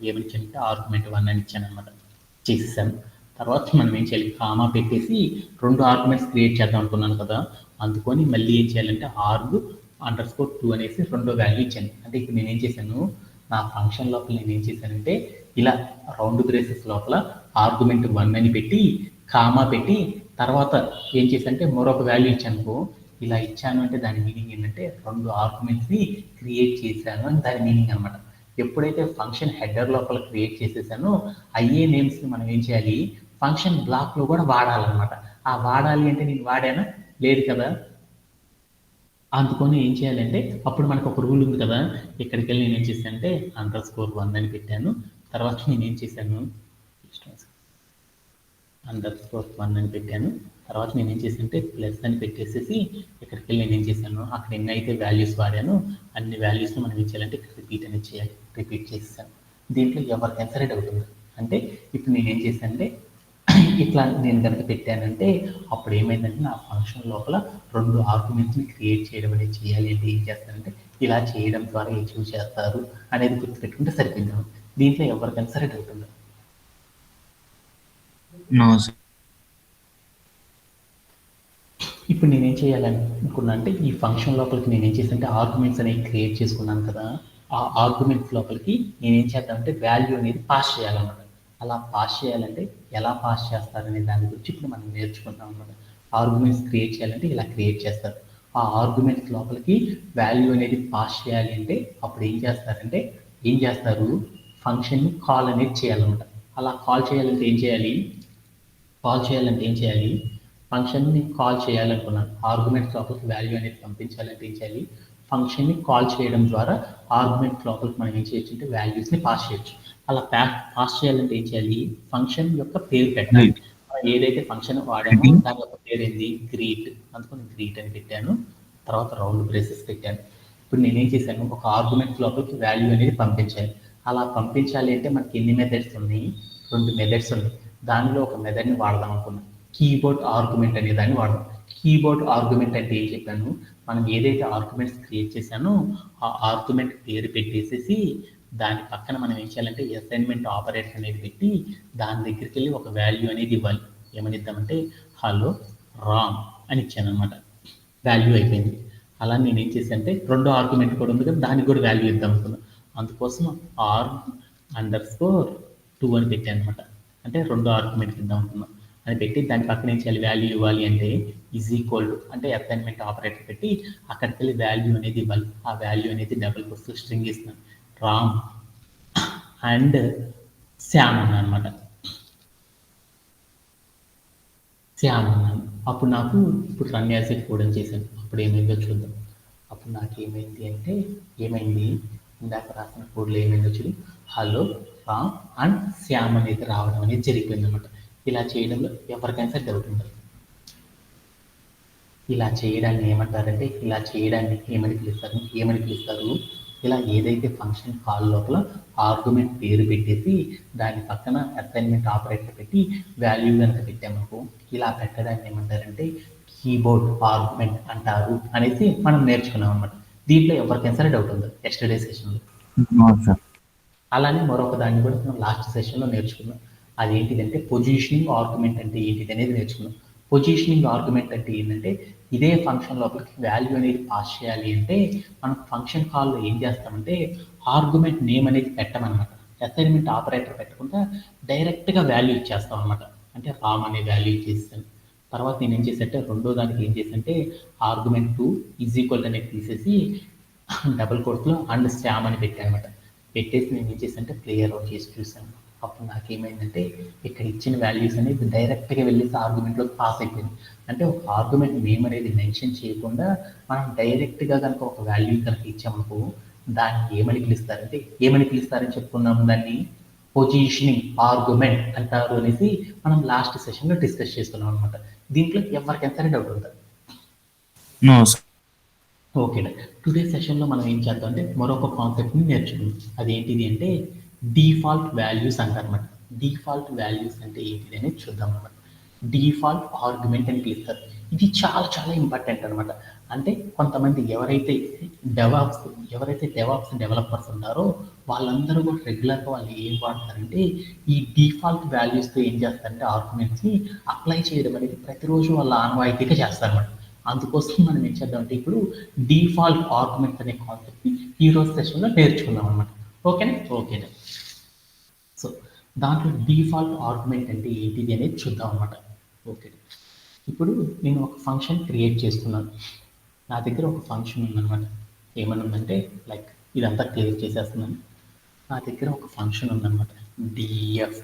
ఏమని ఇచ్చానంటే ఆర్గ్యుమెంట్ 1 అని ఇచ్చాను అనమాట. చేసేసాను. తర్వాత మనం ఏం చేయాలి, కామా పెట్టేసి 2 ఆర్గ్యుమెంట్స్ క్రియేట్ చేద్దాం అనుకున్నాను కదా, అందుకని మళ్ళీ ఏం చేయాలంటే arg_2 అనేసి రెండో వాల్యూ ఇచ్చాను. అంటే ఇప్పుడు నేనేం చేశాను, నా ఫంక్షన్ లోపల నేను ఏం చేశానంటే ఇలా రౌండ్ బ్రేసెస్ లోపల ఆర్గ్యుమెంట్ 1 అని పెట్టి కామా పెట్టి తర్వాత ఏం చేశానంటే మరొక వాల్యూ ఇచ్చాను. ఇలా ఇచ్చాను అంటే దాని మీనింగ్ ఏంటంటే 2 ఆర్గ్యుమెంట్స్ని క్రియేట్ చేశాను అని దాని మీనింగ్ అనమాట. ఎప్పుడైతే ఫంక్షన్ హెడర్ లోపల క్రియేట్ చేసేసానో అయ్యే నేమ్స్ని మనం ఏం చేయాలి, ఫంక్షన్ బ్లాక్లో కూడా వాడాలన్నమాట. ఆ వాడాలి అంటే నేను వాడానా, లేదు కదా, అందుకని ఏం చేయాలంటే అప్పుడు మనకు ఒక రూల్ ఉంది కదా, ఇక్కడికి వెళ్ళి నేను ఏం చేశానంటే _1 అని పెట్టాను. తర్వాత నేను ఏం చేశాను, _1 అని పెట్టాను. తర్వాత నేను ఏం చేశానంటే ప్లస్ అని పెట్టేసేసి ఇక్కడికి వెళ్ళి నేను ఏం చేశాను, అక్కడ ఎన్ని అయితే వాల్యూస్ వాడానో అన్ని వాల్యూస్ని మనం ఏం చేయాలంటే ఇక్కడ రిపీట్ అనేది చేయాలి. రిపీట్ చేసేసాను. దీంట్లో ఎవరికైనా సరే డౌట్ ఉంది అంటే ఇప్పుడు నేను ఏం చేశానంటే ఇట్లా నేను కనుక పెట్టానంటే అప్పుడు ఏమైందంటే నా ఫంక్షన్ లోపల 2 ఆర్గ్యుమెంట్స్ని క్రియేట్ చేయడం అనేది చేయాలి అంటే ఏం చేస్తానంటే ఇలా చేయడం ద్వారా అచీవ్ చేస్తారు అనేది గుర్తుపెట్టుకుంటే సరిపోయింది. దీంట్లో ఎవరికైనా సరే డౌట్ ఉంది? ఇప్పుడు నేనేం చేయాలని అనుకున్నా అంటే ఈ ఫంక్షన్ లోపలికి నేనేం చేశానంటే ఆర్గ్యుమెంట్స్ అనేవి క్రియేట్ చేసుకున్నాను కదా, ఆ ఆర్గ్యుమెంట్స్ లోపలికి నేనేం చేద్దామంటే వాల్యూ అనేది పాస్ చేయాలన్నమాట. అలా పాస్ చేయాలంటే ఎలా పాస్ చేస్తారనే దాని గురించి ఇప్పుడు మనం నేర్చుకుంటాం అన్నమాట. ఆర్గ్యుమెంట్స్ క్రియేట్ చేయాలంటే ఇలా క్రియేట్ చేస్తారు. ఆ ఆర్గ్యుమెంట్స్ లోపలికి వాల్యూ అనేది పాస్ చేయాలి అంటే అప్పుడు ఏం చేస్తారు, ఫంక్షన్ని కాల్ అనేది చేయాలన్నమాట. అలా కాల్ చేయాలంటే ఏం చేయాలి, ఫంక్షన్ని కాల్ చేయాలనుకున్నాను. ఆర్గ్యుమెంట్స్ లోపలికి వాల్యూ అనేది పంపించాలంటే ఏం చేయాలి, ఫంక్షన్ని కాల్ చేయడం ద్వారా ఆర్గ్యుమెంట్ లోపలికి మనం ఏం చేయొచ్చు అంటే వాల్యూస్ని పాస్ చేయొచ్చు. అలా పాస్ చేయాలంటే ఏం చేయాలి, ఫంక్షన్ యొక్క పేరు పెట్టాలి. ఏదైతే ఫంక్షన్ వాడామో దాని యొక్క పేరు ఏంది, గ్రీట్. అందుకని గ్రీట్ అని పెట్టాను. తర్వాత రౌండ్ బ్రేసెస్ పెట్టాను. ఇప్పుడు నేనేం చేశాను, ఒక ఆర్గ్యుమెంట్ లోపలికి వాల్యూ అనేది పంపించాలి. అలా పంపించాలి అంటే మనకి ఎన్ని మెథడ్స్ ఉన్నాయి, 2 మెథడ్స్ ఉన్నాయి. దానిలో ఒక మెథడ్ని వాడదాం అనుకున్నాను, కీబోర్డ్ ఆర్గ్యుమెంట్ అనే దాన్ని వాడదాం. కీబోర్డ్ ఆర్గ్యుమెంట్ అంటే ఏం చెప్పాను, మనం ఏదైతే ఆర్గ్యుమెంట్స్ క్రియేట్ చేశానో ఆ ఆర్గ్యుమెంట్ పేరు పెట్టేసేసి దాని పక్కన మనం ఏం చేయాలంటే అసైన్మెంట్ ఆపరేటర్ అనేది పెట్టి దాని దగ్గరికి వెళ్ళి ఒక వాల్యూ అనేది ఇవ్వాలి. ఏమని ఇద్దామంటే హలో రామ్ అని ఇచ్చాను అనమాట. వాల్యూ అయిపోయింది. అలా నేను ఏం చేశాను అంటే 2 ఆర్గ్యుమెంట్ కూడా ఉంది కదా, దానికి కూడా వాల్యూ ఇద్దాం అనుకున్నాను. అందుకోసం arg_2 అని పెట్టాను అనమాట. అంటే 2 ఆర్గ్యుమెంట్ ఇద్దాం అనుకున్నాం అని పెట్టి దాని పక్కన ఏం చేయాలి, వాల్యూ ఇవ్వాలి అంటే = అంటే అసైన్మెంట్ ఆపరేటర్ పెట్టి అక్కడికి వెళ్ళి వాల్యూ అనేది ఇవ్వాలి. ఆ వాల్యూ అనేది డబుల్ కోట్స్లో స్ట్రింగ్ ఇస్తున్నాను, రామ్ అండ్ శ్యామ్ అన్నా అనమాట. శ్యామ్ అన్నాను. అప్పుడు నాకు ఇప్పుడు రన్ యాజ్ ఏ కోడ్ అని చేశాను. అప్పుడు ఏమైందో చూద్దాం. అప్పుడు నాకు ఏమైంది ఇందాక రాసిన కోడ్లో ఏమైందో చూడు, హలో రామ్ అండ్ శ్యామ్ అనేది రావడం అనేది జరిగిపోయింది అనమాట. ఇలా చేయడంలో ఎవరికైనా సరే డౌట్ ఉండదు. ఇలా చేయడాన్ని ఏమంటారంటే ఏమని పిలుస్తారు, ఇలా ఏదైతే ఫంక్షన్ కాల్ లోపల ఆర్గ్యుమెంట్ పేరు పెట్టేసి దాని పక్కన అసైన్మెంట్ ఆపరేటర్ పెట్టి వాల్యూ కనుక పెట్టామనుకో ఇలా పెట్టడాన్ని ఏమంటారంటే కీబోర్డ్ ఆర్గ్యుమెంట్ అంటారు అనేసి మనం నేర్చుకున్నాం అనమాట. దీంట్లో ఎవరికైనా సరే డౌట్ ఉంది ఎస్టర్డే సెషన్లో. అలానే మరొక దాన్ని కూడా మనం లాస్ట్ సెషన్లో నేర్చుకున్నాం. అదేంటిదంటే పొజిషనింగ్ ఆర్గ్యుమెంట్ అంటే ఏంటిది అనేది నేర్చుకున్నాం. పొజిషనింగ్ ఆర్గ్యుమెంట్ అంటే ఏంటంటే ఇదే ఫంక్షన్ లోపలికి వాల్యూ అనేది పాస్ చేయాలి అంటే మనం ఫంక్షన్ కాల్లో ఏం చేస్తామంటే ఆర్గ్యుమెంట్ నేమ్ అనేది పెట్టమన్నమాట. అసైన్మెంట్ ఆపరేటర్ పెట్టకుండా డైరెక్ట్గా వాల్యూ ఇచ్చేస్తాం అనమాట. అంటే రామ్ అనే వాల్యూ ఇచ్చేస్తాను. తర్వాత నేను ఏం చేశానంటే రెండో దానికి ఏం చేశానంటే ఆర్గ్యుమెంట్ 2 = అనేది తీసేసి డబుల్ కోట్స్లో అండ్ శ్యామ్ అని పెట్టాను అనమాట. పెట్టేసి నేను ఏం చేశానంటే ప్లేయర్ అవుట్ చేసి చూసాను. అప్పుడు నాకేమైందంటే ఇక్కడ ఇచ్చిన వాల్యూస్ అనేది డైరెక్ట్గా వెళ్ళేసి ఆర్గ్యుమెంట్లోకి పాస్ అయిపోయింది. అంటే ఒక ఆర్గ్యుమెంట్ నేమ్ అనేది మెన్షన్ చేయకుండా మనం డైరెక్ట్గా కనుక ఒక వాల్యూ కనుక ఇచ్చామనుకో దాన్ని ఏమని పిలుస్తారని చెప్పుకున్నాము, దాన్ని పొజిషనింగ్ ఆర్గ్యుమెంట్ అంటారు అనేసి మనం లాస్ట్ సెషన్లో డిస్కస్ చేసుకున్నాం అనమాట. దీంట్లో ఎవరికైనా సరే డౌట్ ఉంటుంది? ఓకే. టుడే సెషన్లో మనం ఏం చేద్దాం అంటే మరొక కాన్సెప్ట్ని నేర్చుకుందాం. అదేంటిది అంటే డిఫాల్ట్ వాల్యూస్ అంటారన్నమాట. డిఫాల్ట్ వాల్యూస్ అంటే ఏంటిది అనేది చూద్దాం అన్నమాట. డిఫాల్ట్ ఆర్గ్యుమెంట్ అని పిలుస్తారు. ఇది చాలా చాలా ఇంపార్టెంట్ అనమాట. అంటే కొంతమంది ఎవరైతే డెవాప్స్ డెవలపర్స్ ఉంటారో వాళ్ళందరూ కూడా రెగ్యులర్‌గా వాళ్ళు ఏం వాడతారంటే, ఈ డిఫాల్ట్ వాల్యూస్‌తో ఏం చేస్తారంటే ఆర్గ్యుమెంట్స్‌ని అప్లై చేయడం అనేది ప్రతిరోజు వాళ్ళ ఆనవాయితీగా చేస్తారనమాట. అందుకోసం మనం ఏం చేద్దామంటే ఇప్పుడు డిఫాల్ట్ ఆర్గ్యుమెంట్స్ అనే కాన్సెప్ట్‌ని ఈరోజు సెషన్‌లో నేర్చుకుందాం అనమాట. ఓకేనా? ఓకేనా. సో దాంట్లో డిఫాల్ట్ ఆర్గ్యుమెంట్ అంటే ఏంటిది అనేది చూద్దాం అనమాట. ఓకే. ఇప్పుడు నేను ఒక ఫంక్షన్ క్రియేట్ చేస్తున్నాను. నా దగ్గర ఒక ఫంక్షన్ ఉందనమాట. ఏమని ఉందంటే లైక్ ఇదంతా క్లియర్ చేసేస్తున్నాను. నా దగ్గర ఒక ఫంక్షన్ ఉందనమాట. డిఎఫ్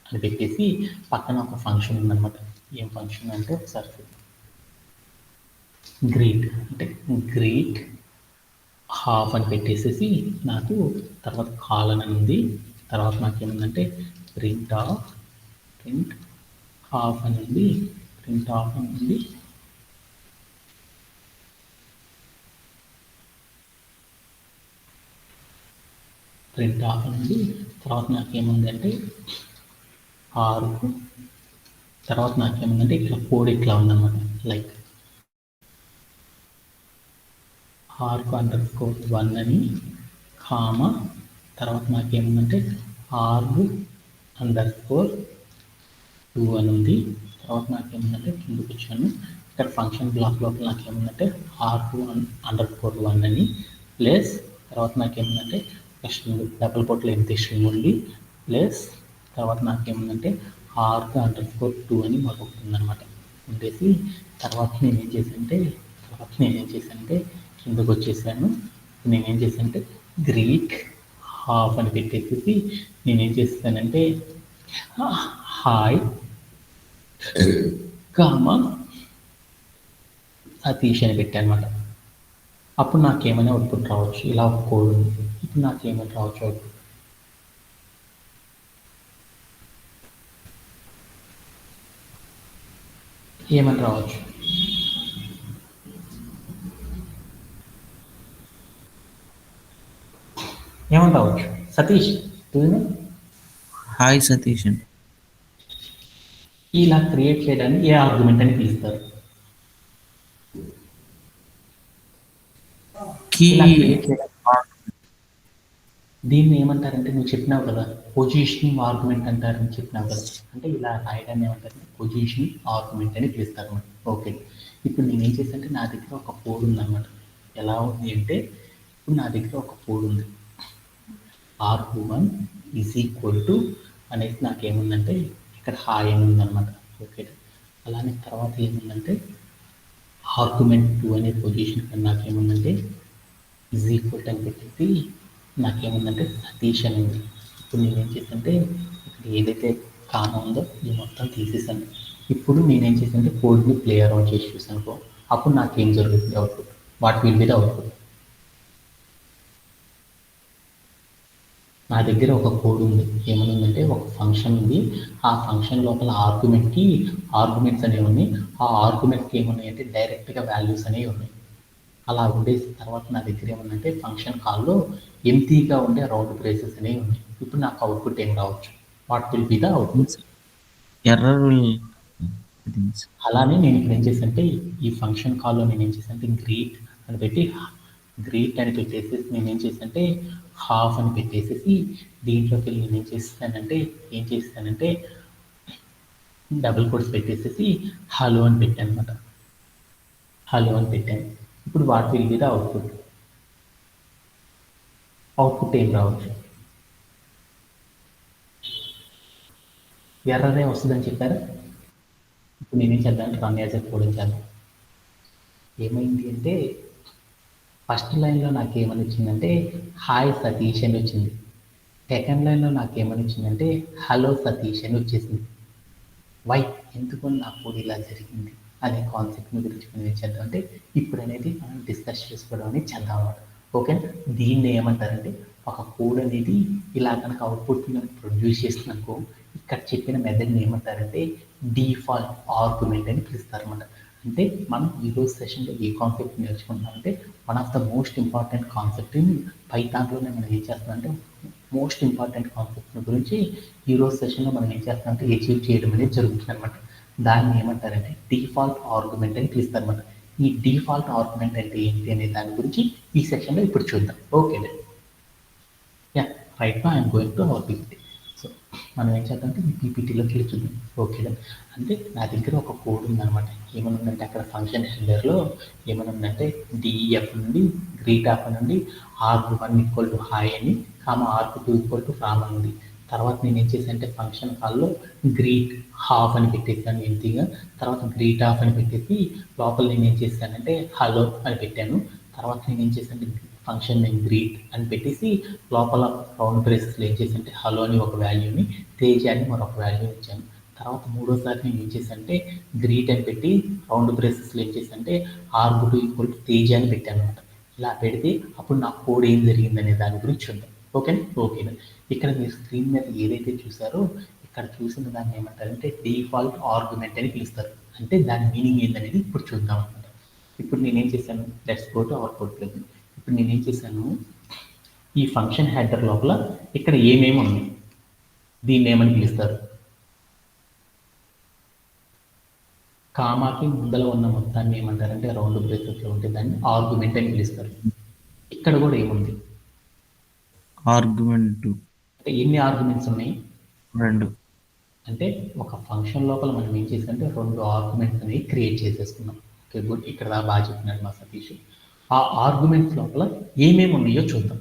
అని పెట్టేసి పక్కన ఒక ఫంక్షన్ ఉందనమాట. ఏం ఫంక్షన్ అంటే ఒకసారి గ్రీట్ అంటే గ్రీట్ హాఫ్ అని పెట్టేసేసి నాకు తర్వాత కాలన్ అని ఉంది. తర్వాత నాకేముందంటే ప్రింట్ హాఫ్ అని ఉంది. ప్రింట్ హాఫ్ అని ఉంది. ప్రింట్ హాఫ్ అని ఉంది. తర్వాత నాకేముందంటే ఆర్కు తర్వాత నాకేముందంటే ఇట్లా కోడ్ ఇట్లా ఉందన్నమాట. లైక్ ఆర్కు _1 అని కామ తర్వాత నాకేముందంటే ఆర్గు _2 అని ఉంది. తర్వాత నాకేముందంటే కిందకి వచ్చాను. ఇక్కడ ఫంక్షన్ బ్లాక్ లోపల నాకేముందంటే R2_1 అని ప్లస్ తర్వాత నాకేముందంటే స్ట్రింగ్ డబుల్ కోట్లో ఎంత స్ట్రింగ్ ఉంది ప్లస్ తర్వాత నాకేముందంటే R2_2 అని మరొకటి ఉందన్నమాట. ఉండేసి తర్వాత నేనేం చేశానంటే కిందకు వచ్చేసాను. నేనేం చేశానంటే గ్రీక్ హాఫ్ అని పెట్టేసి నేనేం చేస్తానంటే హాయ్ కామ సతీష్ అని పెట్టాను అనమాట. అప్పుడు నాకేమైనా అవుట్పుట్ రావచ్చు. ఇలా ఒక కోడ్ ఉంది. ఇప్పుడు నాకేమైనా రావచ్చు అవుట్పుట్. ఏమని రావచ్చు? ఏమని రావచ్చు? సతీష్ హాయ్ సతీష్. ఇలా క్రియేట్ చేయడానికి ఏ ఆర్గ్యుమెంట్ అని పిలుస్తారు? దీన్ని ఏమంటారంటే నువ్వు చెప్పినావు కదా పొజిషనింగ్ ఆర్గ్యుమెంట్ అంటారని చెప్పినావు కదా. అంటే ఇలా రాయడాన్ని ఏమంటారంటే పొజిషనింగ్ ఆర్గ్యుమెంట్ అని పిలుస్తారు అన్నమాట. ఓకే. ఇప్పుడు నేనేం చేశానంటే నా దగ్గర ఒక కోడ్ ఉందన్నమాట. ఎలా ఉంది అంటే ఇప్పుడు నా దగ్గర ఒక కోడ్ ఉంది. R21 అనేసి నాకేముందంటే ఇక్కడ హాయ్ అని ఉందన్నమాట. ఓకే. అలానే తర్వాత ఏముందంటే ఆర్గ్యుమెంట్ 2 అనే పొజిషన్ ఇక్కడ నాకేముందంటే అని పెట్టేసి నాకేముందంటే సతీష్ అని ఉంది. ఇప్పుడు నేనేం చేశానంటే ఇక్కడ ఏదైతే కామ ఉందో ఇది మొత్తం తీసేసాను. ఇప్పుడు నేనేం చేశానంటే కోడ్ని ప్లే అరౌండ్ చేసి చూసాను. అప్పుడు నాకేం జరుగుతుంది output? What will be the output? నా దగ్గర ఒక కోడ్ ఉంది. ఏమనుందంటే ఒక ఫంక్షన్ ఉంది. ఆ ఫంక్షన్ లోపల ఆర్గ్యుమెంట్స్ అనేవి ఉన్నాయి. ఆ ఆర్గ్యుమెంట్కి ఏమున్నాయంటే డైరెక్ట్గా వాల్యూస్ అనేవి ఉన్నాయి. అలా ఉండేసిన తర్వాత నా దగ్గర ఏముందంటే ఫంక్షన్ కాల్లో ఎంప్టీగా ఉండే రౌండ్ బ్రేసెస్ అనేవి ఉన్నాయి. ఇప్పుడు నాకు అవుట్పుట్ ఏం రావచ్చు? What will be the output? Error will. అలానే నేను ఇక్కడ ఏం చేశానంటే ఈ ఫంక్షన్ కాల్లో నేను ఏం చేశానంటే గ్రీట్ అని పెట్టేసి నేనేం చేశానంటే హాఫ్ అని పెట్టేసేసి దీంట్లోకి వెళ్ళి నేను ఏం చేస్తానంటే డబుల్ కోట్స్ పెట్టేసేసి హలో అని పెట్టాను అనమాట. హలో అని పెట్టాను. ఇప్పుడు what will be the output? Output ఏం రావచ్చు? ఎర్రరే వస్తుందని చెప్పారా? ఇప్పుడు నేనేం చేద్దామంటే రన్ యాజ్ ఎ కోడ్ చేద్దాం. ఏమైంది అంటే ఫస్ట్ లైన్లో నాకేమని వచ్చిందంటే హాయ్ సతీష్ అని వచ్చింది. సెకండ్ లైన్లో నాకేమని వచ్చిందంటే హలో సతీష్ అని వచ్చేసింది. వై ఎందుకు నా కోడ్ ఇలా జరిగింది అనే కాన్సెప్ట్ని గురించి మనం ఏం చేద్దాం అంటే ఇప్పుడు అనేది మనం డిస్కస్ చేసుకోవడం అనేది చేద్దాం అన్నమాట. ఓకే. దీన్ని ఏమంటారంటే ఒక కోడ్ అనేది ఇలా కనుక అవుట్పుట్ని ప్రొడ్యూస్ చేసినాకో ఇక్కడ చెప్పిన మెథడ్ని ఏమంటారంటే డిఫాల్ట్ ఆర్గ్యుమెంట్ అని పిలుస్తారు అన్నమాట. అంటే మనం ఈరోజు సెషన్లో ఏ కాన్సెప్ట్ నేర్చుకుంటామంటే one of the most important concept in పైథాన్లోనే మనం ఏం చేస్తామంటే మోస్ట్ ఇంపార్టెంట్ కాన్సెప్ట్ గురించి ఈరోజు సెషన్లో మనం ఏం చేస్తామంటే అచీవ్ చేయడం అనేది జరుగుతుంది అనమాట. దాన్ని ఏమంటారంటే డిఫాల్ట్ ఆర్గ్యుమెంట్ అని పిలుస్తారు అనమాట. ఈ డిఫాల్ట్ ఆర్గ్యుమెంట్ అంటే ఏంటి అనే దాని గురించి ఈ సెక్షన్లో ఇప్పుడు చూద్దాం. Okay yeah right now I'm going to our PPT. So మనం ఏం చేద్దామంటే ఈ పీపీటీలోకి వెళ్ళి చూద్దాం. ఓకే అంటే నా దగ్గర ఒక కోడ్ ఉందన్నమాట. ఏమనుందంటే అక్కడ ఫంక్షన్ హెడర్లో ఏమనుందంటే డిఎఫ్ నుండి గ్రీట్ ఆఫ్ నుండి arg1 ఈక్వల్ టు హాయ్ అని arg2 ఈక్వల్ టు రామ్ అని ఉంది. తర్వాత నేను ఏం చేశాను అంటే ఫంక్షన్ కాల్లో గ్రీట్ హాఫ్ అని పెట్టేసాను ఎంతీగా. తర్వాత గ్రీట్ ఆఫ్ అని పెట్టేసి లోపల నేను ఏం చేశానంటే హలో అని పెట్టాను. తర్వాత నేను ఏం చేశాను ఫంక్షన్ నేమ్ గ్రీట్ అని పెట్టేసి లోపల రౌండ్ బ్రేసెస్లో ఏం చేశానంటే హలో అని ఒక వాల్యూని, తేజ అని మరొక వాల్యూ ఇచ్చాను. తర్వాత మూడోసారి నేను ఏం చేశానంటే గ్రీట్ అని పెట్టి రౌండ్ బ్రేసెస్లో ఏం చేశానంటే arg2 ఈక్వల్ టు తేజ అని పెట్టాను అనమాట. ఇలా పెడితే అప్పుడు నా కోడ్ ఏం జరిగిందనే దాని గురించి చూద్దాం. ఓకేనా ఇక్కడ మీరు స్క్రీన్ మీద ఏదైతే చూసారో ఇక్కడ చూసిన దాన్ని ఏమంటారంటే డిఫాల్ట్ ఆర్గ్యుమెంట్ అని పిలుస్తారు. అంటే దాని మీనింగ్ ఏందనేది ఇప్పుడు చూద్దాం అనమాట. ఇప్పుడు నేనేం చేశాను let's go to our code plug. ఇప్పుడు నేనేం చేశాను ఈ ఫంక్షన్ హెడర్ లోపల ఇక్కడ ఏమేమి ఉంది దీన్ని ఏమని పిలుస్తారు, కామాకి ముందల ఉన్న మొత్తాన్ని ఏమంటారంటే రౌండ్ బ్రేసెస్లో ఉంటే దాన్ని ఆర్గ్యుమెంట్ అని పిలుస్తారు. ఇక్కడ కూడా ఏముంది ఆర్గ్యుమెంట్ అంటే ఎన్ని ఆర్గ్యుమెంట్స్ ఉన్నాయి 2. అంటే ఒక ఫంక్షన్ లోపల మనం ఏం చేసామంటే 2 ఆర్గ్యుమెంట్స్ అనేవి క్రియేట్ చేసేసుకున్నాం. ఓకే గుడ్, ఇక్కడ బాగా చెప్పినాడు మా సతీష్. ఆ ఆర్గ్యుమెంట్స్ లోపల ఏమేమి ఉన్నాయో చూద్దాం.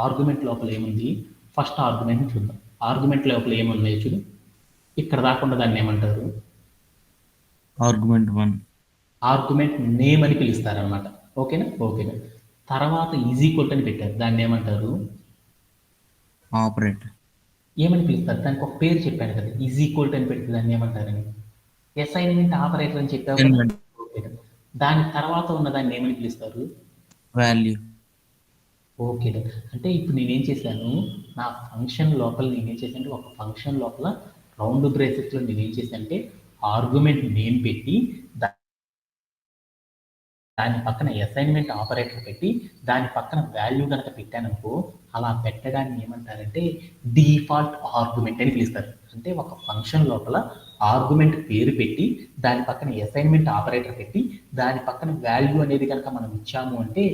ఆర్గ్యుమెంట్ లోపల ఏముంది ఫస్ట్ ఆర్గ్యుమెంట్ని చూద్దాం. ఆర్గ్యుమెంట్ లోపల ఏమున్నాయో చూడు. ఇక్కడ రాకుండా దాన్ని ఏమంటారు ఆర్గ్యుమెంట్ 1. ఆర్గ్యుమెంట్ నేమ్ అని పిలుస్తారనమాట. ఓకేనా తర్వాత ఈజ్ ఈక్వల్ అని పెట్టారు, దాన్ని ఏమంటారు ఆపరేటర్. ఏమని పిలుస్తారు దానికి ఒక పేరు చెప్పాను కదా, ఈజ్ ఈక్వల్ అని పెడితే దాన్ని ఏమంటారని అసైన్మెంట్ ఆపరేటర్ అని చెప్పారు. దాని తర్వాత ఉన్న దాన్ని ఏమని పిలుస్తారు వాల్యూ. ఓకే అంటే ఇప్పుడు నేనేం చేశాను నా ఫంక్షన్ లోపల నేనేం చేశానంటే ఒక ఫంక్షన్ లోపల రౌండ్ బ్రేసెస్లో నేనేం చేశానంటే ఆర్గ్యుమెంట్ నేమ్ పెట్టి దాని పక్కన అసైన్మెంట్ ఆపరేటర్ పెట్టి దాని పక్కన వాల్యూ కనుక పెట్టాననుకో అలా పెట్టడాన్ని ఏమంటారంటే డిఫాల్ట్ ఆర్గ్యుమెంట్ అని పిలుస్తారు. అంటే ఒక ఫంక్షన్ లోపల ఆర్గ్యుమెంట్ పేరు పెట్టి దాని పక్కన అసైన్మెంట్ ఆపరేటర్ పెట్టి దాని పక్కన వాల్యూ అనేది కనుక మనం ఇచ్చాము అంటే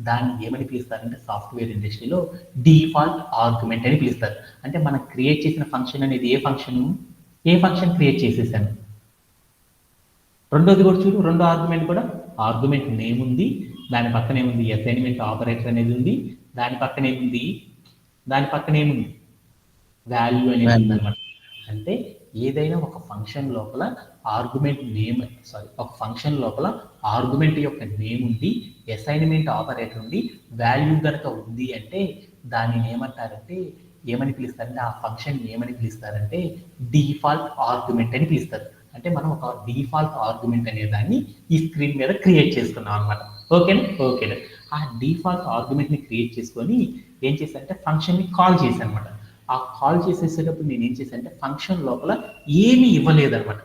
దాన్ని ఏమని పిలుస్తారంటే సాఫ్ట్వేర్ ఇండస్ట్రీలో డిఫాల్ట్ ఆర్గ్యుమెంట్ అని పిలుస్తారు. అంటే మనం క్రియేట్ చేసిన ఫంక్షన్ అనేది ఏ ఫంక్షన్ క్రియేట్ చేసేసాను. రెండోది కూడా చూడు, రెండో ఆర్గ్యుమెంట్ కూడా ఆర్గ్యుమెంట్ నేమ్ ఉంది, దాని పక్కన ఏముంది అసైన్మెంట్ ఆపరేటర్ అనేది ఉంది, దాని పక్కన ఏముంది వాల్యూ అనేది ఉందన్నమాట. అంటే ఏదైనా ఒక ఫంక్షన్ లోపల ఒక ఫంక్షన్ లోపల ఆర్గ్యుమెంట్ యొక్క నేమ్ ఉంది, అసైన్మెంట్ ఆపరేటర్ ఉంది, వాల్యూ కనుక ఉంది అంటే దానిని ఏమని పిలుస్తారంటే ఆ ఫంక్షన్ ఏమని పిలుస్తారంటే డిఫాల్ట్ ఆర్గ్యుమెంట్ అని పిలుస్తారు. అంటే మనం ఒక డిఫాల్ట్ ఆర్గ్యుమెంట్ అనే దాన్ని ఈ స్క్రీన్ మీద క్రియేట్ చేసుకున్నాం అనమాట. ఓకేనా ఆ డిఫాల్ట్ ఆర్గ్యుమెంట్ని క్రియేట్ చేసుకొని ఏం చేశానంటే ఫంక్షన్ని కాల్ చేశాను అనమాట. ఆ కాల్ చేసేసేటప్పుడు నేను ఏం చేశానంటే ఫంక్షన్ లోపల ఏమీ ఇవ్వలేదన్నమాట.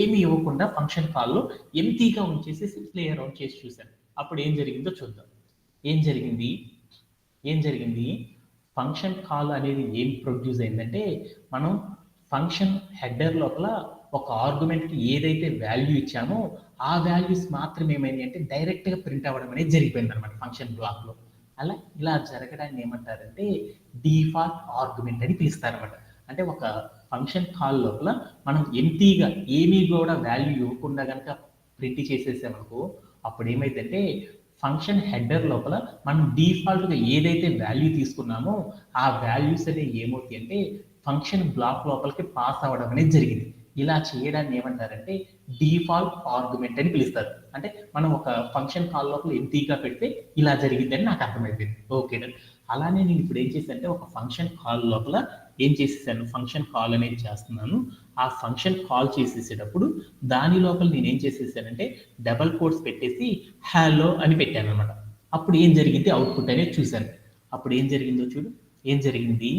ఏమీ ఇవ్వకుండా ఫంక్షన్ కాల్లో ఎంటీగా ఉంచేసేసి ప్లే అరౌండ్ చేసి చూశాను. అప్పుడు ఏం జరిగిందో చూద్దాం. ఏం జరిగింది ఫంక్షన్ కాల్ అనేది ఏం ప్రొడ్యూస్ అయిందంటే మనం ఫంక్షన్ హెడర్ లోపల ఒక ఆర్గ్యుమెంట్కి ఏదైతే వాల్యూ ఇచ్చామో ఆ వాల్యూస్ మాత్రం ఏమైంది అంటే డైరెక్ట్గా ప్రింట్ అవ్వడం అనేది జరిగిపోయింది అనమాట ఫంక్షన్ బ్లాక్లో. ఇలా జరగడాన్ని ఏమంటారంటే డిఫాల్ట్ ఆర్గ్యుమెంట్ అని పిలుస్తారనమాట. అంటే ఒక ఫంక్షన్ కాల్ లోపల మనం ఎంటీగా ఏమీ కూడా వాల్యూ ఇవ్వకుండా కనుక ప్రింట్ చేసేసామనుకో అప్పుడు ఏమైందంటే ఫంక్షన్ హెడర్ లోపల మనం డిఫాల్ట్గా ఏదైతే వాల్యూ తీసుకున్నామో ఆ వాల్యూస్ అనేవి ఏమవుతాయి అంటే ఫంక్షన్ బ్లాక్ లోపలికి పాస్ అవ్వడం అనేది జరిగింది. ఇలా చేయడాన్ని ఏమంటారంటే డిఫాల్ట్ ఆర్గ్యుమెంట్ అని పిలుస్తారు. అంటే మనం ఒక ఫంక్షన్ కాల్ లోపల ఎంటీగా పెడితే ఇలా జరిగిందని నాకు అర్థమైపోయింది. ఓకేనా అలానే నేను ఇప్పుడు ఏం చేశానంటే ఒక ఫంక్షన్ కాల్ లోపల ఏం చేసేసాను ఫంక్షన్ కాల్ అనేది చేస్తున్నాను. ఆ ఫంక్షన్ కాల్ చేసేసేటప్పుడు దాని లోపల నేను ఏం చేసేసానంటే డబల్ కోట్స్ పెట్టేసి హలో అని పెట్టాను అనమాట. అప్పుడు ఏం జరిగింది అవుట్పుట్ అనేది చూశాను. అప్పుడు ఏం జరిగిందో చూడు. ఏం జరిగింది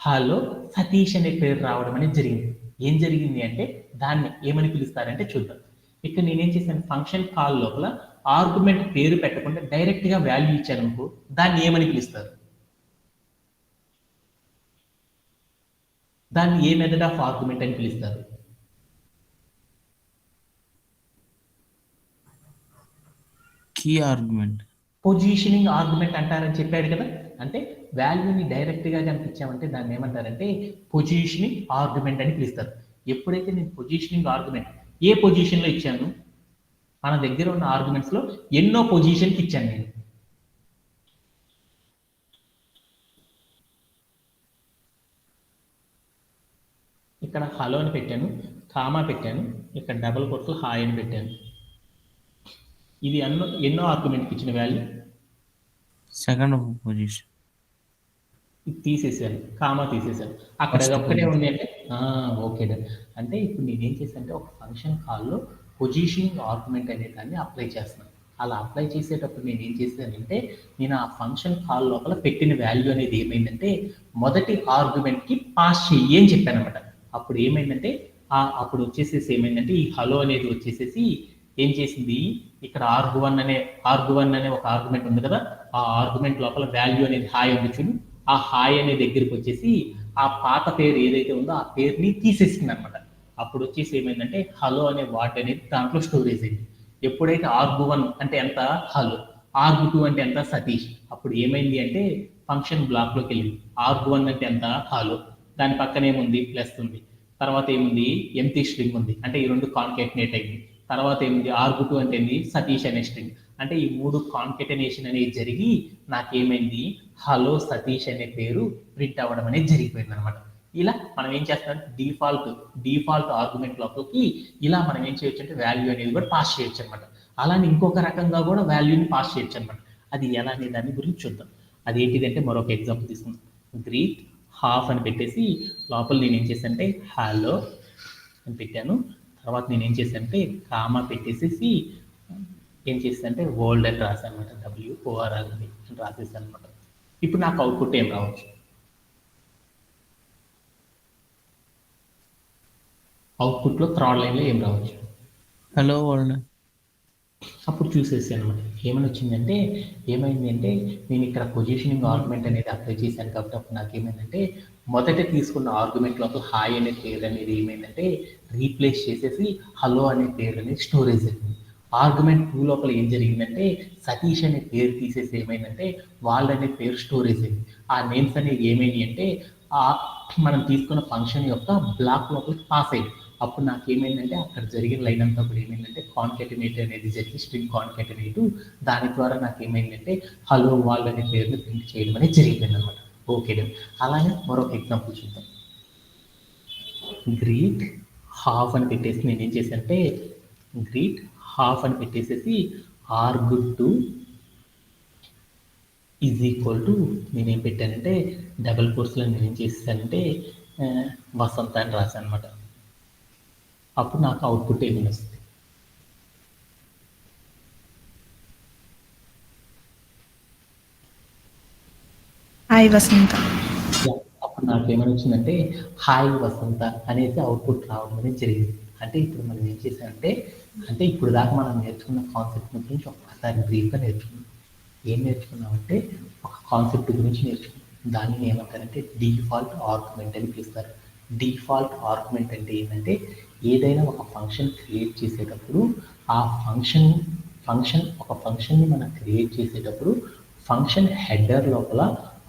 హలో సతీష్ అనే పేరు రావడం అనేది జరిగింది. ఏం జరిగింది అంటే దాన్ని ఏమని పిలుస్తారంటే చూద్దాం. ఇక్కడ నేనేం చేశాను ఫంక్షన్ కాల్ లోపల ఆర్గ్యుమెంట్ పేరు పెట్టకుండా డైరెక్ట్గా వాల్యూ ఇచ్చాను అనుకో దాన్ని ఏమని పిలుస్తారు, దాన్ని ఏ మెథడ్ ఆఫ్ ఆర్గ్యుమెంట్ అని పిలుస్తారు. Key argument. పొజిషనింగ్ ఆర్గ్యుమెంట్ అంటారని చెప్పాడు కదా. అంటే వాల్యూని డైరెక్ట్గా కనిపించామంటే దాన్ని ఏమంటారంటే పొజిషనింగ్ ఆర్గ్యుమెంట్ అని పిలుస్తారు. ఎప్పుడైతే నేను పొజిషనింగ్ ఆర్గ్యుమెంట్ ఏ పొజిషన్లో ఇచ్చాను, మన దగ్గర ఉన్న ఆర్గ్యుమెంట్స్లో ఎన్నో పొజిషన్కి ఇచ్చాను నేను. ఇక్కడ హలో అని పెట్టాను, కామా పెట్టాను, ఇక్కడ డబుల్ కోట్స్లో హాయ్ అని పెట్టాను. ఇది ఎన్నో ఆర్గ్యుమెంట్కి ఇచ్చిన వాల్యూ, సెకండ్ పొజిషన్. ఇది తీసేసాను, కామా తీసేసాను, అక్కడ First ఒక్కటే position. ఉంది అంటే ఓకే డన్. అంటే ఇప్పుడు నేనేం చేశానంటే ఒక ఫంక్షన్ కాల్లో పొజిషనింగ్ ఆర్గ్యుమెంట్ అనే దాన్ని అప్లై చేస్తున్నాను. అలా అప్లై చేసేటప్పుడు నేను ఏం చేశానంటే నేను ఆ ఫంక్షన్ కాల్ లోపల పెట్టిన వాల్యూ అనేది ఏమైందంటే మొదటి ఆర్గ్యుమెంట్కి పాస్ చెయ్యి అని చెప్పాను అనమాట. అప్పుడు ఏమైందంటే అప్పుడు వచ్చేసేసి ఏమైందంటే ఈ హలో అనేది వచ్చేసేసి ఏం చేసింది, ఇక్కడ ఆర్గ్యువన్ అనే ఒక ఆర్గ్యుమెంట్ ఉంది కదా, ఆ ఆర్గ్యుమెంట్ లోపల వాల్యూ అనేది హాయ్ ఉంది చూడు, ఆ హాయ్ అనే దగ్గరికి వచ్చేసి ఆ పాత పేరు ఏదైతే ఉందో ఆ పేరుని తీసేసింది అనమాట. అప్పుడు వచ్చేసి ఏమైందంటే హలో అనే వాట్ అనేది దాంట్లో స్టోరేజ్ అయింది. ఎప్పుడైతే ఆర్గ్యువన్ అంటే ఎంత హలో, ఆర్గ్యూ2 అంటే ఎంత సతీష్, అప్పుడు ఏమైంది అంటే ఫంక్షన్ బ్లాక్లోకి వెళ్ళింది. ఆర్గ్యువన్ అంటే ఎంత హలో, దాని పక్కన ఏముంది ప్లస్ ఉంది, తర్వాత ఏముంది ఎంటీ స్ట్రింగ్ ఉంది, అంటే ఈ రెండు కాన్కేటనేట్ అయింది. తర్వాత ఏముంది ఆర్గ్యూ2 అంటే ఏంది సతీష్ అనే స్ట్రింగ్, అంటే ఈ మూడు కాన్కేటనేషన్ అనేది జరిగి నాకేమైంది హలో సతీష్ అనే పేరు ప్రింట్ అవ్వడం అనేది జరిగిపోయింది అనమాట. ఇలా మనం ఏం చేస్తాం, డిఫాల్ట్ ఆర్గ్యుమెంట్ లోపలికి ఇలా మనం ఏం చేయొచ్చు అంటే వాల్యూ అనేది కూడా పాస్ చేయొచ్చు అనమాట. అలానే ఇంకొక రకంగా కూడా వాల్యూని పాస్ చేయొచ్చు అనమాట. అది ఎలా అనే దాని గురించి చూద్దాం. అది ఏంటిదంటే మరొక ఎగ్జాంపుల్ తీసుకుందాం. గ్రీట్ హాఫ్ అని పెట్టేసి లోపల నేను ఏం చేశానంటే హలో అని పెట్టాను. తర్వాత నేను ఏం చేశానంటే కామా పెట్టేసేసి ఏం చేస్తానంటే వరల్డ్ అని రాశాను అనమాట, WORLD అని రాసేసాను అనమాట. ఇప్పుడు నాకు అవుట్పుట్ ఏం రావచ్చు, అవుట్పుట్లో థర్డ్ లైన్లో ఏం రావచ్చు, హలో వరల్డ్. అప్పుడు చూసేసి అనమాట ఏమని వచ్చిందంటే ఏమైంది అంటే నేను ఇక్కడ పొజిషనింగ్ ఆర్గ్యుమెంట్ అనేది అప్లై చేశాను కాబట్టి అప్పుడు నాకు ఏమైందంటే మొదట తీసుకున్న ఆర్గ్యుమెంట్ లోపల హాయ్ అనే పేరు అనేది ఏమైందంటే రీప్లేస్ చేసేసి హలో అనే పేరు అనేది స్టోరేజ్ అయింది. ఆర్గ్యుమెంట్ 2 లోపల ఏం జరిగిందంటే సతీష్ అనే పేరు తీసేసి ఏమైందంటే వాళ్ళ అనే పేరు స్టోరేజ్ అయింది. ఆ నేమ్స్ అనేవి ఏమైంది అంటే మనం తీసుకున్న ఫంక్షన్ యొక్క బ్లాక్ లోపలికి పాస్ అయింది. అప్పుడు నాకు ఏమైందంటే అక్కడ జరిగిన లైన్ అంతా కూడా ఏమైందంటే కాన్కెటినేట్ అనేది జరిగి స్ట్రింగ్ కాన్కెటినేట్, దాని ద్వారా నాకు ఏమైందంటే హలో వాల్ అనే పేరుని ప్రింట్ చేయడం అనేది జరిగిపోయింది అనమాట. Okay done. అలానే మరొక ఎగ్జాంపుల్ చూద్దాం. గ్రీట్ హాఫ్ అని పెట్టేసి నేను ఏం చేశానంటే గ్రీట్ హాఫ్ అని పెట్టేసేసి argv2 ఈజ్ ఈక్వల్ టు నేనేం పెట్టానంటే డబుల్ కోర్స్లో నేను ఏం చేశానంటే వసంత అని రాశాను అనమాట. అప్పుడు నాకు అవుట్పుట్ ఏమైనా వస్తుంది, హాయ్ వసంత. అప్పుడు నాకు ఏమైనా వచ్చిందంటే హాయ్ వసంత అనేది అవుట్పుట్ రావడం అనేది జరిగింది. అంటే ఇప్పుడు మనం ఏం చేసామంటే అంటే ఇప్పుడు దాకా మనం నేర్చుకున్న కాన్సెప్ట్ గురించి ఒక్కసారి బ్రీఫ్గా నేర్చుకున్నాం. ఏం నేర్చుకున్నామంటే ఒక కాన్సెప్ట్ గురించి నేర్చుకున్నాం. దాన్ని ఏమంటారంటే డిఫాల్ట్ ఆర్గ్యుమెంట్ అని పిలుస్తారు. డిఫాల్ట్ ఆర్గ్యుమెంట్ అంటే ఏంటంటే ఏదైనా ఒక ఫంక్షన్ క్రియేట్ చేసేటప్పుడు ఆ ఒక ఫంక్షన్ని మనం క్రియేట్ చేసేటప్పుడు ఫంక్షన్ హెడర్ లోపల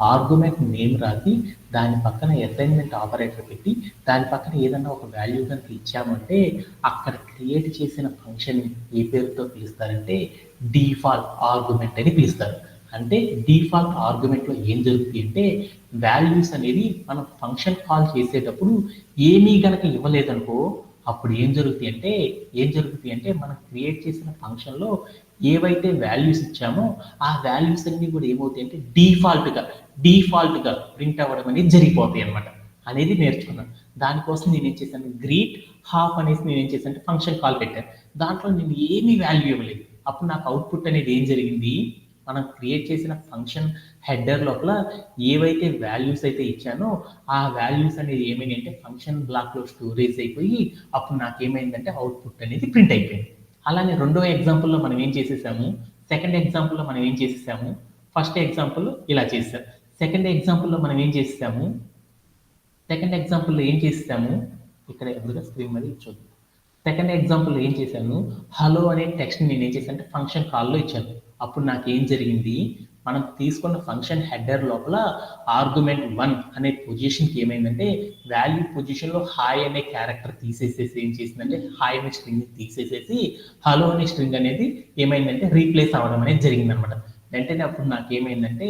ఆర్గ్యుమెంట్ నేమ్ రాసి దాని పక్కన అసైన్మెంట్ ఆపరేటర్ పెట్టి దాని పక్కన ఏదన్నా ఒక వాల్యూ కనుక ఇచ్చామంటే అక్కడ క్రియేట్ చేసిన ఫంక్షన్ ఏ పేరుతో పిలుస్తారంటే డిఫాల్ట్ ఆర్గ్యుమెంట్ అని పిలుస్తారు. అంటే డిఫాల్ట్ ఆర్గ్యుమెంట్లో ఏం జరుగుతుంది అంటే వాల్యూస్ అనేది మనం ఫంక్షన్ కాల్ చేసేటప్పుడు ఏమీ గనక ఇవ్వలేదనుకో అప్పుడు ఏం జరుగుతుంది అంటే మనం క్రియేట్ చేసిన ఫంక్షన్లో ఏవైతే వాల్యూస్ ఇచ్చామో ఆ వాల్యూస్ అన్ని కూడా ఏమవుతాయి అంటే డిఫాల్ట్గా ప్రింట్ అవ్వడం అనేది జరిగిపోతాయి అనమాట అనేది నేర్చుకున్నాను. దానికోసం నేను ఏం చేశాను, గ్రీట్ హాఫ్ అనేసి నేను ఏం చేశాను ఫంక్షన్ కాల్ పెట్టాను. దాంట్లో నేను ఏమీ వాల్యూ ఇవ్వలేదు. అప్పుడు నాకు అవుట్పుట్ అనేది ఏం జరిగింది, మనం క్రియేట్ చేసిన ఫంక్షన్ హెడర్ లోపల ఏవైతే వాల్యూస్ అయితే ఇచ్చానో ఆ వాల్యూస్ అనేది ఏమైంది అంటే ఫంక్షన్ బ్లాక్లో స్టోరేజ్ అయిపోయి అప్పుడు నాకేమైందంటే అవుట్పుట్ అనేది ప్రింట్ అయిపోయింది. అలానే రెండో ఎగ్జాంపుల్లో మనం ఏం చేసేసాము, సెకండ్ ఎగ్జాంపుల్లో మనం ఏం చేసేసాము, ఫస్ట్ ఎగ్జాంపుల్ ఇలా చేసాం, సెకండ్ ఎగ్జాంపుల్లో మనం ఏం చేసేసాము ఇక్కడ ఎదురుగా స్క్రీన్ మీద చూద్దాం. సెకండ్ ఎగ్జాంపుల్ ఏం చేశాను, హలో అనే టెక్స్ట్ నేను ఏం చేశాను అంటే ఫంక్షన్ కాల్లో ఇచ్చాను. అప్పుడు నాకు ఏం జరిగింది, మనం తీసుకున్న ఫంక్షన్ హెడర్ లోపల ఆర్గ్యుమెంట్ 1 అనే పొజిషన్కి ఏమైందంటే వాల్యూ పొజిషన్లో హాయ్ అనే క్యారెక్టర్ తీసేసేసి ఏం చేసిందంటే హాయ్ అనే స్ట్రింగ్ తీసేసేసి హలో అనే స్ట్రింగ్ అనేది ఏమైందంటే రీప్లేస్ అవ్వడం అనేది జరిగింది అనమాట. వెంటనే అప్పుడు నాకు ఏమైందంటే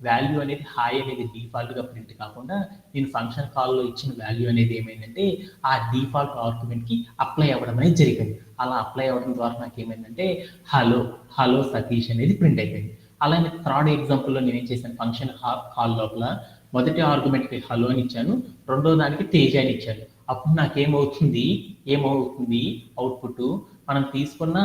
వాల్యూ అనేది హాయ్ అనేది డిఫాల్ట్గా ప్రింట్ కాకుండా నేను ఫంక్షన్ కాల్లో ఇచ్చిన వాల్యూ అనేది ఏమైందంటే ఆ డిఫాల్ట్ ఆర్గ్యుమెంట్కి అప్లై అవ్వడం అనేది జరిగింది. అలా అప్లై అవ్వడం ద్వారా నాకు ఏమైందంటే హలో హలో సతీష్ అనేది ప్రింట్ అయిపోయింది. అలానే థర్డ్ ఎగ్జాంపుల్లో నేను ఏం చేశాను, ఫంక్షన్ కాల్ లోపల మొదటి ఆర్గ్యుమెంట్కి హలో అని ఇచ్చాను, రెండో దానికి తేజ అని ఇచ్చాను. అప్పుడు ఏమవుతుంది అవుట్పుట్ మనం తీసుకున్న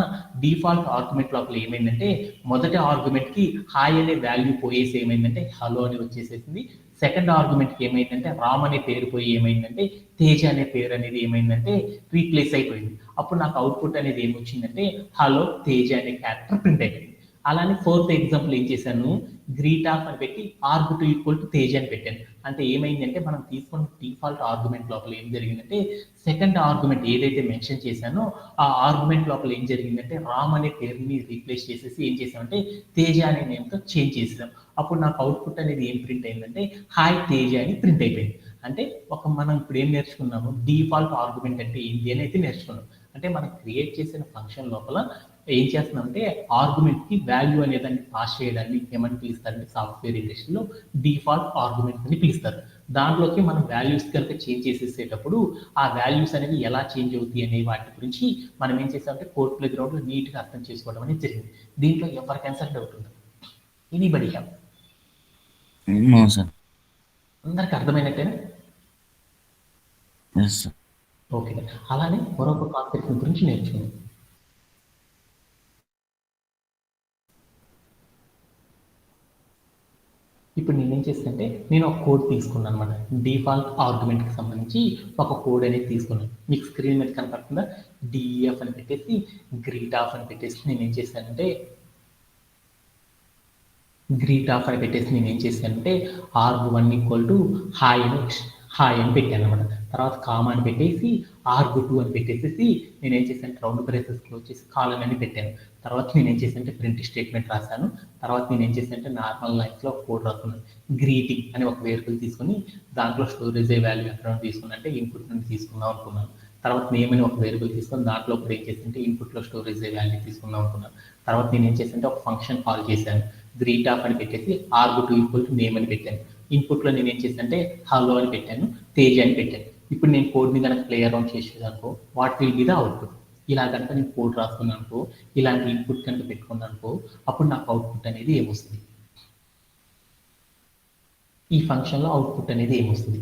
డిఫాల్ట్ ఆర్గ్యుమెంట్ లోపల ఏమైందంటే మొదటి ఆర్గ్యుమెంట్కి హాయ్ అనే వాల్యూ పోయేసి ఏమైందంటే హలో అని వచ్చేసేసింది. సెకండ్ ఆర్గ్యుమెంట్కి ఏమైందంటే రామ్ అనే పేరు పోయి ఏమైందంటే తేజ అనే పేరు అనేది ఏమైందంటే రీప్లేస్ అయిపోయింది. అప్పుడు నాకు అవుట్పుట్ అనేది ఏమొచ్చిందంటే హలో తేజ అనే క్యారెక్టర్ ప్రింట్ అయిపోయింది. అలానే ఫోర్త్ ఎగ్జాంపుల్ ఏం చేశాను, గ్రీట్ ఆఫ్ అని పెట్టి ఆర్గ్2 ఈక్వల్ టు తేజ్ అని పెట్టాను. అంటే ఏమైందంటే మనం తీసుకున్న డిఫాల్ట్ ఆర్గ్యుమెంట్ లోపల ఏం జరిగిందంటే సెకండ్ ఆర్గ్యుమెంట్ ఏదైతే మెన్షన్ చేశానో ఆ ఆర్గ్యుమెంట్ లోపల ఏం జరిగిందంటే రామ్ అనే పేరుని రీప్లేస్ చేసేసి ఏం చేసామంటే తేజ అనే నేమ్తో చేంజ్ చేసాం. అప్పుడు నాకు అవుట్పుట్ అనేది ఏం ప్రింట్ అయిందంటే హాయ్ తేజ అని ప్రింట్ అయిపోయింది. అంటే మనం ఇప్పుడు ఏం నేర్చుకున్నాము, డిఫాల్ట్ ఆర్గ్యుమెంట్ అంటే ఏంటి అని అయితే నేర్చుకున్నాం. అంటే మనం క్రియేట్ చేసిన ఫంక్షన్ లోపల ఏం చేస్తున్నామంటే ఆర్గ్యుమెంట్కి వాల్యూ అనే దాన్ని పాస్ చేయడాన్ని ఏమని పిలుస్తారంటే సాఫ్ట్వేర్ ఇండస్ట్రీలో డిఫాల్ట్ ఆర్గ్యుమెంట్ అని పిలుస్తారు. దాంట్లోకి మనం వాల్యూస్ కనుక చేంజ్ చేసేసేటప్పుడు ఆ వాల్యూస్ అనేవి ఎలా చేంజ్ అవుతాయి అనే వాటి గురించి మనం ఏం చేసామంటే కోడ్ ప్లే గ్రౌండ్లో నీట్గా అర్థం చేసుకోవడం అనేది జరిగింది. దీంట్లో ఎవరికైనా సరే డౌట్ ఉంది? Anybody have? No sir. అందరికి అర్థమైనట్టేనా? Yes sir. ఓకే. అలానే మరొక కాన్సెప్ట్ గురించి నేర్చుకుందాం. ఇప్పుడు నేనేం చేస్తానంటే నేను ఒక కోడ్ తీసుకున్నాను అనమాట. డిఫాల్ట్ ఆర్గ్యుమెంట్కి సంబంధించి ఒక కోడ్ అనేది తీసుకున్నాను. మీకు స్క్రీన్ మీద కనపడుతుందా, డిఎఫ్ అని పెట్టేసి గ్రీట్ ఆఫ్ అని పెట్టేసి నేనేం చేశానంటే arg1 ఈక్వల్ టు హాయ్ అని పెట్టాను అనమాట. తర్వాత కామా అని పెట్టేసి arg2 అని పెట్టేసి నేనేం చేశాను, రౌండ్ బ్రేసెస్ క్లోజ్ చేసి కాలన్ అని పెట్టాను. తర్వాత నేనేం చేశానంటే ప్రింట్ స్టేట్మెంట్ రాశాను. తర్వాత నేనేం చేశానంటే నార్మల్ లైన్స్లో కోడ్ రాసుకున్నాను. గ్రీటింగ్ అని ఒక వేరియబుల్ తీసుకుని దాంట్లో స్టోరేజ్ వాల్యూ ఎక్కడ నుండి తీసుకున్నా అంటే ఇన్పుట్ నుండి తీసుకుందాం అనుకున్నాను. తర్వాత నేమ్ అని ఒక వేరియబుల్ తీసుకొని దాంట్లో కూడా ఏం చేస్తుంటే ఇన్పుట్లో స్టోరేజ్ వాల్యూ తీసుకుందాం అనుకున్నాను. తర్వాత నేను ఏం చేశానంటే ఒక ఫంక్షన్ కాల్ చేశాను, గ్రీట్ ఆఫ్ అని పెట్టేసి arg2 ఈక్వల్ టు నేమ్ అని పెట్టాను. ఇన్పుట్లో నేను ఏం చేశానంటే హలో అని పెట్టాను, తేజ్ అని పెట్టాను. ఇప్పుడు నేను కోడ్ని కనుక ప్లే అరౌండ్ చేసేదనుకో what will be the output. ఇలా కనుక నేను కోడ్ రాసుకున్నాను అనుకో, ఇలాంటి ఇన్పుట్ కనుక పెట్టుకున్నాను అనుకో, అప్పుడు నాకు అవుట్పుట్ అనేది ఏమొస్తుంది, ఈ ఫంక్షన్లో అవుట్పుట్ అనేది ఏమొస్తుంది.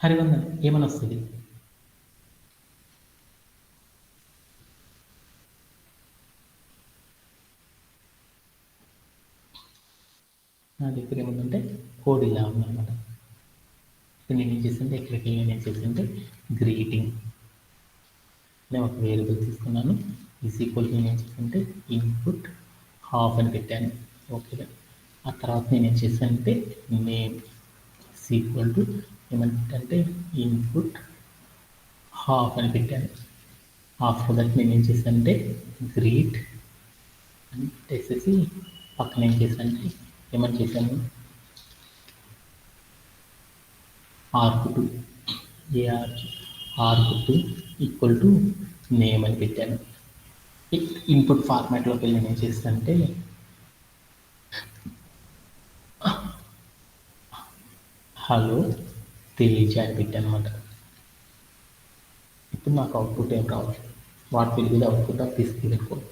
హరివందన్ ఏమని వస్తుంది? నా దగ్గర ఏముందంటే కోడ్ ఇలా ఉందన్నమాట. ఇప్పుడు నేను ఏం చేస్తుంటే ఇక్కడికి నేను చేస్తుంటే గ్రీటింగ్ నేను ఒక వేరియబుల్ తీసుకున్నాను. ఈజ్ ఈక్వల్ నేను ఏం చేస్తుంటే ఇన్పుట్ హాఫ్ అని పెట్టాను. ఓకే. ఆ తర్వాత నేను ఏం చేశానంటే నేమ్ ఈక్వల్ టు ఏమంటే ఇన్పుట్ హాఫ్ అని పెట్టాను. ఆఫ్టర్ దట్ నేను ఏం చేశానంటే గ్రీట్ అని పెట్టేసి పక్కన ఏం చేశానంటే ఏమని చేశాను arg2 arg2 equal to name అని పెట్టాను. ఇన్పుట్ ఫార్మాట్లోకి వెళ్ళి నేను ఏం చేస్తానంటే హలో తేజ అని పెట్టాను అనమాట. ఇప్పుడు నాకు అవుట్పుట్ ఏం రావచ్చు, what will be the output of this given code.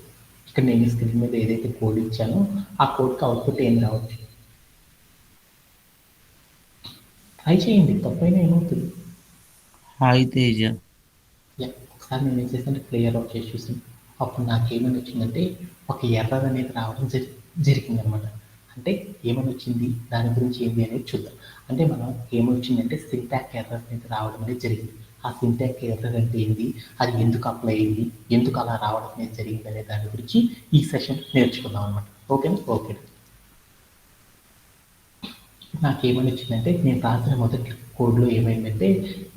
ఇక్కడ నేను స్క్రీన్ మీద ఏదైతే కోడ్ ఇచ్చానో ఆ కోడ్కి అవుట్పుట్ ఏం రావచ్చు, ట్రై చేయండి, తప్పైనా ఏమవుతుంది. హాయ్ తేజ. ఒకసారి నేను ఏం చేస్తానంటే క్లియర్ అవుట్ చేసి చూసాను. అప్పుడు నాకు ఏమని వచ్చిందంటే ఒక ఎర్రర్ అనేది రావడం జరిగింది అనమాట. అంటే ఏమని వచ్చింది, దాని గురించి ఏంటి అనేది చూద్దాం. అంటే మనం ఏమొచ్చిందంటే సింటాక్ ఎర్రర్ అనేది రావడం అనేది జరిగింది. ఆ సింటాక్ ఎర్రర్ అంటే ఏంటి, అది ఎందుకు అప్లై అయింది, ఎందుకు అలా రావడం అనేది జరిగింది అనే దాని గురించి ఈ సెషన్ నేర్చుకుందాం అనమాట. ఓకేనా? ఓకే. నాకేమని వచ్చిందంటే నేను రాసిన మొదటి కోడ్లో ఏమైందంటే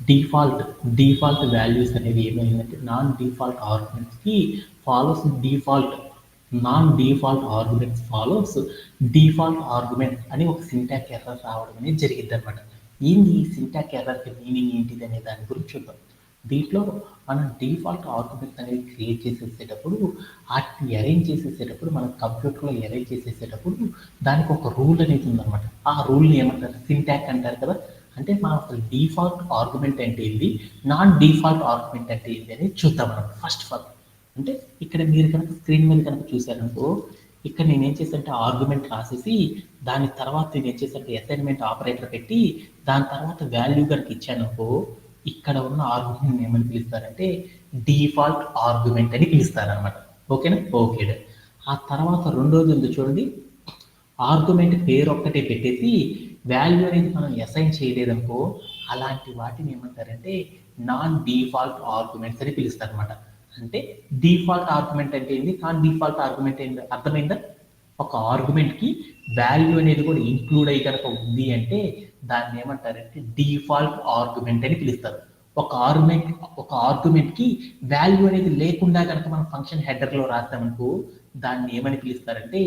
డిఫాల్ట్ వాల్యూస్ అనేది ఏమైందంటే నాన్ డిఫాల్ట్ ఆర్గ్యుమెంట్స్కి follows non default arguments follows default argument అని ఒక సింటాక్ ఎర్రర్ రావడం అనేది జరిగింది అనమాట. ఏంది ఈ సింటాక్ ఎర్రర్కి మీనింగ్ ఏంటిది అనే దాని గురించి చూద్దాం. దీంట్లో మనం డిఫాల్ట్ ఆర్గ్యుమెంట్స్ అనేవి క్రియేట్ చేసేసేటప్పుడు వాటిని అరేంజ్ చేసేసేటప్పుడు మనం కంప్యూటర్లో అరేంజ్ చేసేసేటప్పుడు దానికి ఒక రూల్ అనేది ఉందన్నమాట. ఆ రూల్ని ఏమంటారు? సింటాక్ అంటారు కదా. అంటే మనం అసలు డిఫాల్ట్ ఆర్గ్యుమెంట్ అంటే ఏంది, నాన్ డిఫాల్ట్ ఆర్గ్యుమెంట్ అంటే ఏంటి అనేది చూద్దాం మనం ఫస్ట్ ఆఫ్ ఆల్. అంటే ఇక్కడ మీరు కనుక స్క్రీన్ మీద కనుక చూసారనుకో, ఇక్కడ నేను ఏం చేశానంటే ఆర్గ్యుమెంట్ రాసేసి దాని తర్వాత నేను ఏం చేశానంటే అసైన్మెంట్ ఆపరేటర్ పెట్టి దాని తర్వాత వాల్యూ కనుక ఇచ్చాననుకో, ఇక్కడ ఉన్న ఆర్గ్యుమెంట్ ఏమని పిలుస్తారంటే డిఫాల్ట్ ఆర్గ్యుమెంట్ అని పిలుస్తారనమాట. ఓకేనా? ఓకే. ఆ తర్వాత రెండోది ఉంది చూడండి, ఆర్గ్యుమెంట్ పేరు ఒక్కటే పెట్టేసి వాల్యూ అనేది మనం అసైన్ చేయలేదనుకో, అలాంటి వాటిని ఏమంటారంటే నాన్ డిఫాల్ట్ ఆర్గ్యుమెంట్స్ అని పిలుస్తారు అనమాట. అంటే డిఫాల్ట్ ఆర్గ్యుమెంట్ అంటే ఏంటి, నాన్ డిఫాల్ట్ ఆర్గ్యుమెంట్ ఏంటి అర్థమైందా? ఒక ఆర్గ్యుమెంట్కి వాల్యూ అనేది కూడా ఇంక్లూడ్ అయ్యి కనుక ఉంది అంటే దాన్ని ఏమంటారంటే డిఫాల్ట్ ఆర్గ్యుమెంట్ అని పిలుస్తారు. ఒక ఆర్గ్యుమెంట్కి వాల్యూ అనేది లేకుండా కనుక మనం ఫంక్షన్ హెడర్లో రాస్తామనుకో దాన్ని ఏమని పిలుస్తారంటే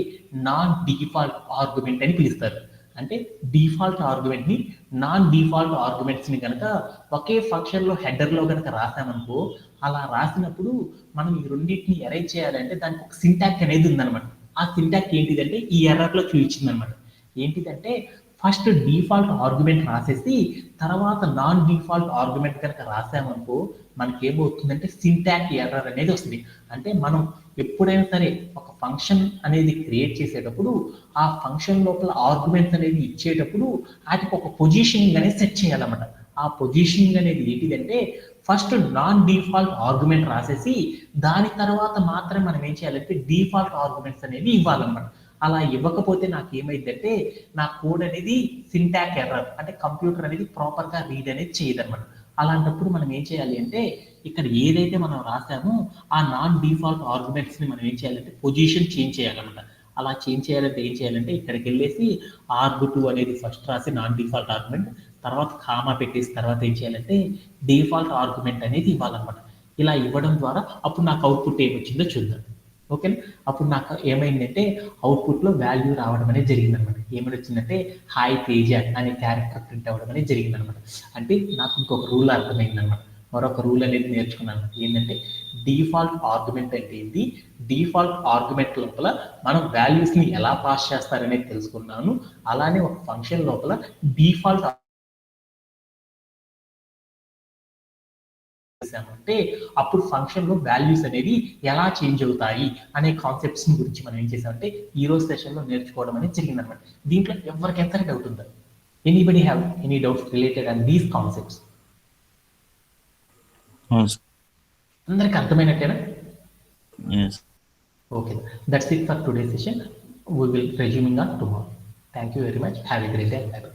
నాన్ డిఫాల్ట్ ఆర్గ్యుమెంట్ అని పిలుస్తారు. అంటే డిఫాల్ట్ ఆర్గ్యుమెంట్ని నాన్ డిఫాల్ట్ ఆర్గ్యుమెంట్స్ని కనుక ఒకే ఫంక్షన్లో హెడర్లో కనుక రాసామనుకో, అలా రాసినప్పుడు మనం ఈ రెండింటిని అరేంజ్ చేయాలంటే దానికి ఒక సింటాక్ అనేది ఉందన్నమాట. ఆ సింటాక్ ఏంటిదంటే ఈ ఎర్రర్లో చూపించిందనమాట. ఏంటిదంటే ఫస్ట్ డిఫాల్ట్ ఆర్గ్యుమెంట్ రాసేసి తర్వాత నాన్ డిఫాల్ట్ ఆర్గ్యుమెంట్ కనుక రాసామనుకో మనకేమవుతుందంటే సింటాక్ ఎర్రర్ అనేది వస్తుంది. అంటే మనం ఎప్పుడైనా సరే ఒక ఫంక్షన్ అనేది క్రియేట్ చేసేటప్పుడు ఆ ఫంక్షన్ లోపల ఆర్గ్యుమెంట్స్ అనేది ఇచ్చేటప్పుడు వాటికి ఒక పొజిషనింగ్ అనేది సెట్ చేయాలన్నమాట. ఆ పొజిషనింగ్ అనేది ఏంటిదంటే ఫస్ట్ నాన్ డిఫాల్ట్ ఆర్గ్యుమెంట్ రాసేసి దాని తర్వాత మాత్రమే మనం ఏం చేయాలంటే డిఫాల్ట్ ఆర్గ్యుమెంట్స్ అనేవి ఇవ్వాలన్నమాట. అలా ఇవ్వకపోతే నాకు ఏమైందంటే నా కోడ్ అనేది సింటాక్ ఎర్రర్, అంటే కంప్యూటర్ అనేది ప్రాపర్గా రీడ్ అనేది చేయదన్నమాట. అలాంటప్పుడు మనం ఏం చేయాలి అంటే ఇక్కడ ఏదైతే మనం రాసామో ఆ నాన్ డిఫాల్ట్ ఆర్గ్యుమెంట్స్ని మనం ఏం చేయాలంటే పొజిషన్ చేంజ్ చేయాలన్నమాట. అలా చేంజ్ చేయాలంటే ఏం చేయాలంటే ఇక్కడికి వెళ్ళేసి arg2 అనేది ఫస్ట్ రాసి నాన్ డిఫాల్ట్ ఆర్గ్యుమెంట్, తర్వాత కామా పెట్టేసి తర్వాత ఏం చేయాలంటే డిఫాల్ట్ ఆర్గ్యుమెంట్ అనేది ఇవ్వాలన్నమాట. ఇలా ఇవ్వడం ద్వారా అప్పుడు నాకు అవుట్పుట్ ఏమొచ్చిందో చూద్దాం. ఓకేనా? అప్పుడు నాకు ఏమైందంటే అవుట్పుట్లో వాల్యూ రావడం అనేది జరిగిందనమాట. ఏమని వచ్చిందంటే హాయ్ తేజ అనే క్యారెక్టర్ ప్రింట్ అవ్వడం అనేది జరిగిందనమాట. అంటే నాకు ఇంకొక రూల్ అర్థమైందనమాట. మరొక రూల్ అనేది నేర్చుకున్నాను. ఏంటంటే డిఫాల్ట్ ఆర్గ్యుమెంట్ అంటే ఏంటి, డిఫాల్ట్ ఆర్గ్యుమెంట్ లోపల మనం వాల్యూస్ని ఎలా పాస్ చేస్తారనేది తెలుసుకున్నాను. అలానే ఒక ఫంక్షన్ లోపల డిఫాల్ట్ అంటే అప్పుడు ఫంక్షన్ లో వాల్యూస్ అనేవి ఎలా చేంజ్ అవుతాయి అనే కాన్సెప్ట్స్ గురించి మనం ఏం చేసామంటే ఈ రోజు సెషన్ లో నేర్చుకోవడం అనేది జరిగిందనమాట. దీంట్లో ఎవరికి ఎంత డౌట్ ఉందా? Anybody have any doubts related and these concepts? అందరికి అర్థమైనట్టేనా? Okay, that's it for today session. We will resuming on tomorrow. Thank you very much. Have a great day. Bye bye.